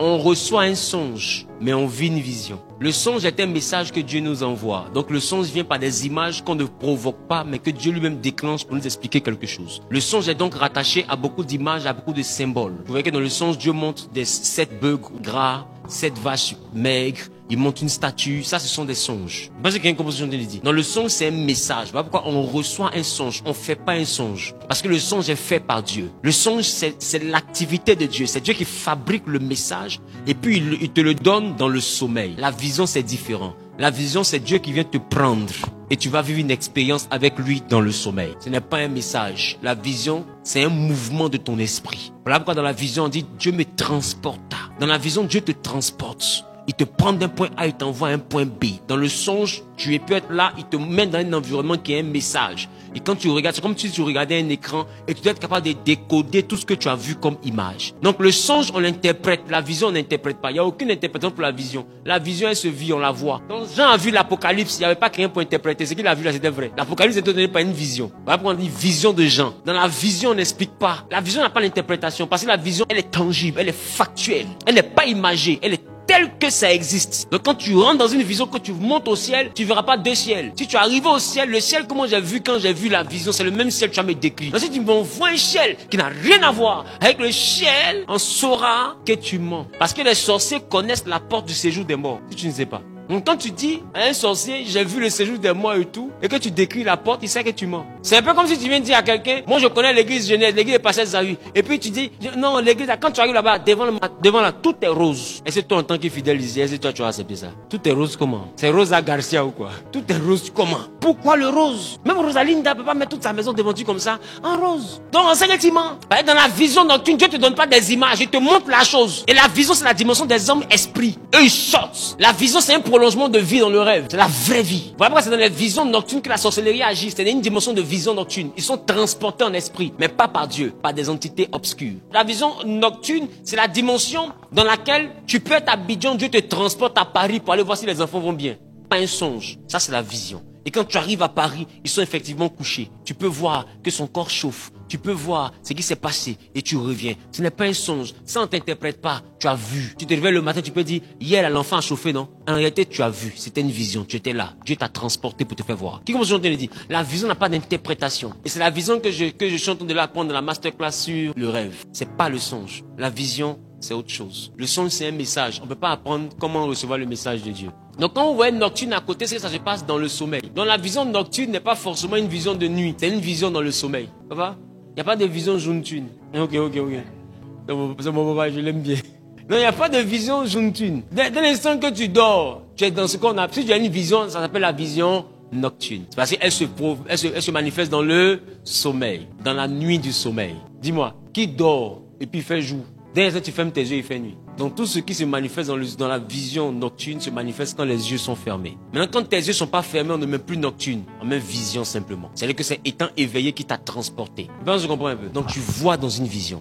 On reçoit un songe, mais on vit une vision. Le songe est un message que Dieu nous envoie. Donc le songe vient par des images qu'on ne provoque pas, mais que Dieu lui-même déclenche pour nous expliquer quelque chose. Le songe est donc rattaché à beaucoup d'images, à beaucoup de symboles. Vous voyez que dans le songe, Dieu montre 7 bœufs gras, 7 vaches maigres. Il montre une statue. Ça, ce sont des songes. Parce qu'il y a une composition de l'idée. Dans le songe, c'est un message. Voilà pourquoi on reçoit un songe. On ne fait pas un songe. Parce que le songe est fait par Dieu. Le songe, c'est l'activité de Dieu. C'est Dieu qui fabrique le message et puis il te le donne dans le sommeil. La vision, c'est différent. La vision, c'est Dieu qui vient te prendre et tu vas vivre une expérience avec lui dans le sommeil. Ce n'est pas un message. La vision, c'est un mouvement de ton esprit. Voilà pourquoi dans la vision, on dit Dieu me transporta. Dans la vision, Dieu te transporte. Il te prend d'un point A, il t'envoie à un point B. Dans le songe, tu peux être là, il te met dans un environnement qui est un message. Et quand tu regardes, c'est comme si tu regardais un écran et tu dois être capable de décoder tout ce que tu as vu comme image. Donc le songe, on l'interprète. La vision, on n'interprète pas. Il n'y a aucune interprétation pour la vision. La vision, elle se vit, on la voit. Donc Jean a vu l'Apocalypse, il n'y avait pas quelqu'un pour interpréter. Ce qu'il a vu là, c'était vrai. L'Apocalypse était donné par une vision. Voilà pourquoi on dit vision de Jean. Dans la vision, on n'explique pas. La vision n'a pas l'interprétation parce que la vision, elle est tangible, elle est factuelle. Elle n'est pas imagée, elle est tel que ça existe. Donc quand tu rentres dans une vision, quand tu montes au ciel, tu verras pas deux ciels. Si tu arrives au ciel, le ciel que moi j'ai vu quand j'ai vu la vision, c'est le même ciel que tu as me décrit. Donc si tu m'envoies un ciel qui n'a rien à voir avec le ciel, on saura que tu mens. Parce que les sorciers connaissent la porte du séjour des morts. Si tu ne sais pas. Donc quand tu dis à un sorcier, j'ai vu le séjour des morts et tout, et que tu décris la porte, il sait que tu mens. C'est un peu comme si tu viens dire à quelqu'un, moi je connais l'église Genèse, l'église de Pasteur Zahu. Et puis tu dis, non, l'église, quand tu arrives là-bas, devant là, tout est rose. Et c'est toi en tant que fidèle ici, est-ce que toi tu as accepté ça? Tout est rose comment? C'est Rosa Garcia ou quoi? Tout est rose comment? Pourquoi le rose? Même Rosalinda ne peut pas mettre toute sa maison devant tu comme ça, en rose. Donc on sait que tu mens. Dans la vision nocturne, Dieu ne te donne pas des images, il te montre la chose. Et la vision, c'est la dimension des hommes esprits. Eux, ils sortent. La vision, c'est un prolongement de vie dans le rêve. C'est la vraie vie. Voilà pourquoi c'est dans les visions nocturnes que la sorcellerie agit. C'est une dimension de vision nocturne. Ils sont transportés en esprit, mais pas par Dieu, par des entités obscures. La vision nocturne, c'est la dimension dans laquelle tu peux être à Abidjan, Dieu te transporte à Paris pour aller voir si les enfants vont bien. Pas un songe. Ça, c'est la vision. Et quand tu arrives à Paris, ils sont effectivement couchés. Tu peux voir que son corps chauffe. Tu peux voir ce qui s'est passé et tu reviens. Ce n'est pas un songe. Ça, on ne t'interprète pas. Tu as vu. Tu te réveilles le matin, tu peux dire, hier, l'enfant a chauffé, non? En réalité, tu as vu. C'était une vision. Tu étais là. Dieu t'a transporté pour te faire voir. Qui comme je te le dis? La vision n'a pas d'interprétation. Et c'est la vision que je suis en train de apprendre dans la masterclass sur le rêve. C'est pas le songe. La vision, c'est autre chose. Le songe, c'est un message. On ne peut pas apprendre comment recevoir le message de Dieu. Donc quand on voit une nocturne à côté, c'est que ça se passe dans le sommeil. Donc la vision nocturne n'est pas forcément une vision de nuit. C'est une vision dans le sommeil. Ça va? Il n'y a pas de vision journetune. Ok. C'est mon papa, je l'aime bien. Non, il n'y a pas de vision journetune. Dès l'instant que tu dors, tu es dans ce qu'on a. Si tu as une vision, ça s'appelle la vision nocturne. C'est parce qu'elle se manifeste dans le sommeil. Dans la nuit du sommeil. Dis-moi, qui dort et puis fait jour? Dès que tu fermes tes yeux, il fait nuit. Donc tout ce qui se manifeste dans la vision nocturne se manifeste quand les yeux sont fermés. Maintenant, quand tes yeux ne sont pas fermés, on ne met plus nocturne, on met vision simplement. C'est-à-dire que c'est étant éveillé qui t'a transporté. Je pense que je comprends un peu. Donc tu vois dans une vision.